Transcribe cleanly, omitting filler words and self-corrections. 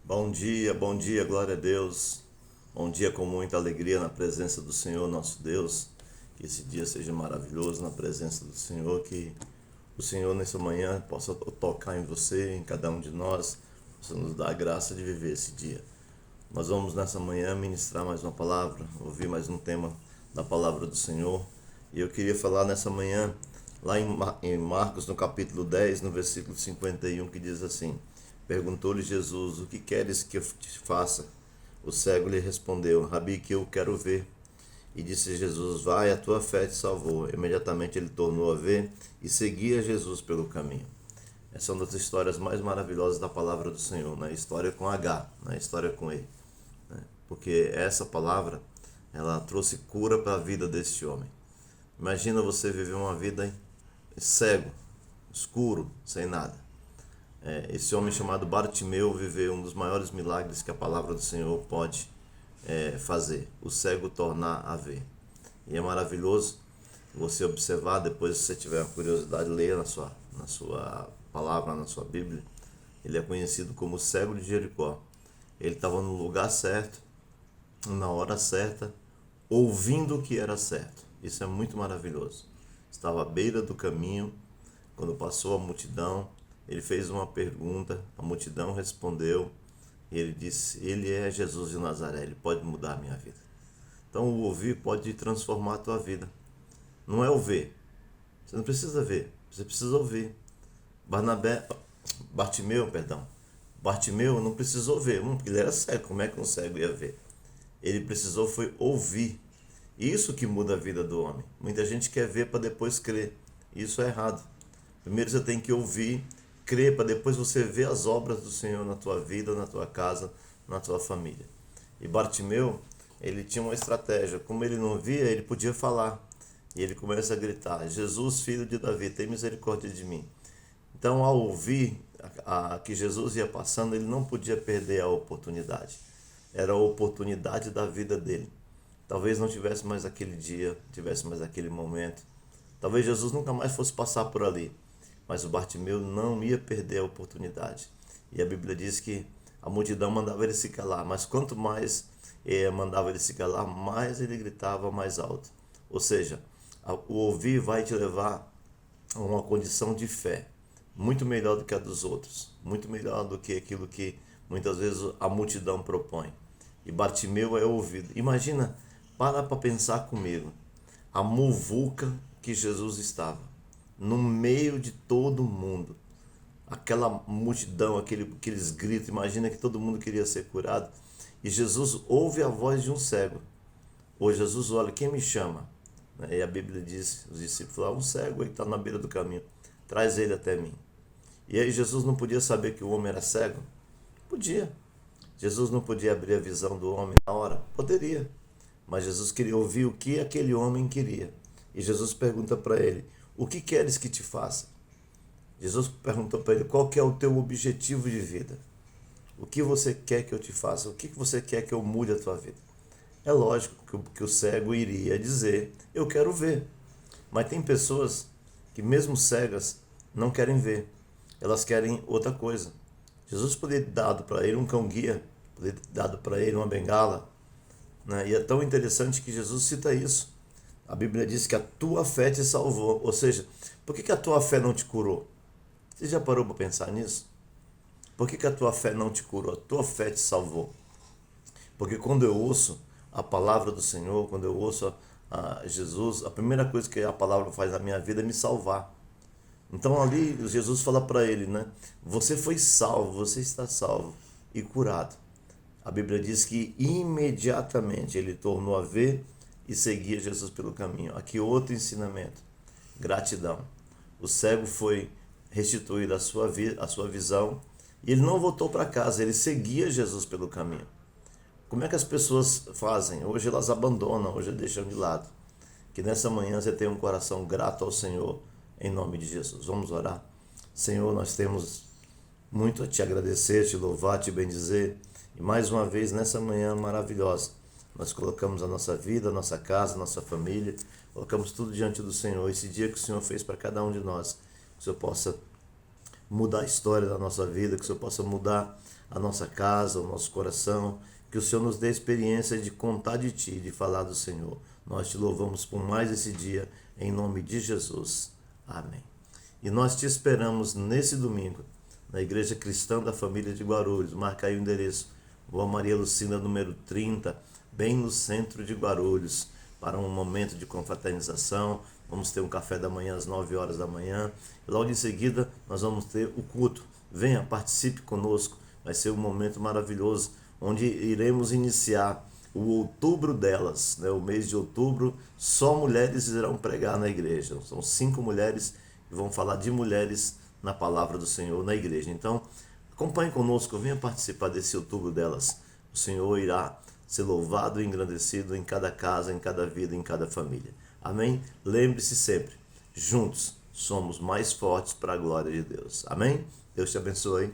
Bom dia, glória a Deus. Bom dia com muita alegria na presença do Senhor, nosso Deus. Que esse dia seja maravilhoso na presença do Senhor, que o Senhor nessa manhã possa tocar em você, em cada um de nós, possa nos dar a graça de viver esse dia. Nós vamos nessa manhã ministrar mais uma palavra, ouvir mais um tema da palavra do Senhor. E eu queria falar nessa manhã, lá em Marcos, no capítulo 10, no versículo 51, que diz assim: Perguntou-lhe Jesus: O que queres que eu te faça? O cego lhe respondeu: Rabi, que eu quero ver. E disse Jesus: Vai, a tua fé te salvou. Imediatamente ele tornou a ver e seguia Jesus pelo caminho. Essa é uma das histórias mais maravilhosas da palavra do Senhor, né? História com H, né? História com E, né? Porque essa palavra, ela trouxe cura para a vida deste homem. Imagina você viver uma vida cego, escuro, sem nada. Esse homem chamado Bartimeu viveu um dos maiores milagres que a palavra do Senhor pode fazer: o cego tornar a ver. E é maravilhoso você observar, depois, se você tiver uma curiosidade, leia na sua palavra, na sua Bíblia. Ele é conhecido como o cego de Jericó. Ele estava no lugar certo, na hora certa, ouvindo o que era certo. Isso é muito maravilhoso. Estava à beira do caminho, quando passou a multidão, ele fez uma pergunta, a multidão respondeu, e ele disse: Ele é Jesus de Nazaré, ele pode mudar a minha vida. Então o ouvir pode transformar a tua vida. Não é o ver. Você não precisa ver, você precisa ouvir. Bartimeu não precisou ver, porque ele era cego. Como é que um cego ia ver? Ele precisou foi ouvir. Isso que muda a vida do homem. Muita gente quer ver para depois crer. Isso é errado. Primeiro você tem que ouvir, crer, para depois você ver as obras do Senhor na tua vida, na tua casa, na tua família. E Bartimeu, ele tinha uma estratégia. Como ele não via, ele podia falar. E ele começa a gritar: Jesus, filho de Davi, tem misericórdia de mim. Então, ao ouvir que Jesus ia passando, ele não podia perder a oportunidade. Era a oportunidade da vida dele. Talvez não tivesse mais aquele dia, tivesse mais aquele momento. Talvez Jesus nunca mais fosse passar por ali. Mas o Bartimeu não ia perder a oportunidade. E a Bíblia diz que a multidão mandava ele se calar, mas quanto mais mandava ele se calar, mais ele gritava mais alto. Ou seja, o ouvir vai te levar a uma condição de fé muito melhor do que a dos outros, muito melhor do que aquilo que muitas vezes a multidão propõe. E Bartimeu é ouvido. Imagina, para pensar comigo, a muvuca que Jesus estava, no meio de todo mundo, aquela multidão, aqueles gritos. Imagina que todo mundo queria ser curado, e Jesus ouve a voz de um cego. Ou Jesus olha: quem me chama? E a Bíblia diz, os discípulos: um cego aí está na beira do caminho, traz ele até mim. E aí Jesus não podia saber que o homem era cego? Podia. Jesus não podia abrir a visão do homem na hora? Poderia. Mas Jesus queria ouvir o que aquele homem queria. E Jesus pergunta para ele: o que queres que te faça? Jesus perguntou para ele: qual que é o teu objetivo de vida? O que você quer que eu te faça? O que você quer que eu mude a tua vida? É lógico que o cego iria dizer: eu quero ver. Mas tem pessoas que, mesmo cegas, não querem ver. Elas querem outra coisa. Jesus poderia ter dado para ele um cão-guia, poderia ter dado para ele uma bengala, né? E é tão interessante que Jesus cita isso. A Bíblia diz que a tua fé te salvou. Ou seja, por que a tua fé não te curou? Você já parou para pensar nisso? Por que a tua fé não te curou? A tua fé te salvou. Porque quando eu ouço a palavra do Senhor, quando eu ouço a Jesus, a primeira coisa que a palavra faz na minha vida é me salvar. Então ali Jesus fala para ele, né? Você foi salvo, você está salvo e curado. A Bíblia diz que imediatamente ele tornou a ver e seguia Jesus pelo caminho. Aqui outro ensinamento: gratidão. O cego foi restituído a sua visão e ele não voltou para casa, ele seguia Jesus pelo caminho. Como é que as pessoas fazem? Hoje elas abandonam, hoje deixam de lado. Que nessa manhã você tenha um coração grato ao Senhor, em nome de Jesus. Vamos orar. Senhor, nós temos muito a te agradecer, te louvar, te bendizer. E mais uma vez, nessa manhã maravilhosa, nós colocamos a nossa vida, a nossa casa, a nossa família, colocamos tudo diante do Senhor. Esse dia que o Senhor fez para cada um de nós, que o Senhor possa mudar a história da nossa vida, que o Senhor possa mudar a nossa casa, o nosso coração, que o Senhor nos dê a experiência de contar de Ti, de falar do Senhor. Nós te louvamos por mais esse dia, em nome de Jesus. Amém. E nós te esperamos nesse domingo, na Igreja Cristã da Família de Guarulhos. Marca aí o endereço, Rua Maria Lucina, número 30, bem no centro de Guarulhos, para um momento de confraternização. Vamos ter um café da manhã às 9 horas da manhã. E logo em seguida nós vamos ter o culto. Venha, participe conosco. Vai ser um momento maravilhoso, onde iremos iniciar o outubro delas, né? O mês de outubro, só mulheres irão pregar na igreja. São 5 mulheres que vão falar de mulheres na palavra do Senhor na igreja. Então, acompanhe conosco, venha participar desse outubro delas. O Senhor irá ser louvado e engrandecido em cada casa, em cada vida, em cada família. Amém? Lembre-se sempre, juntos somos mais fortes para a glória de Deus. Amém? Deus te abençoe.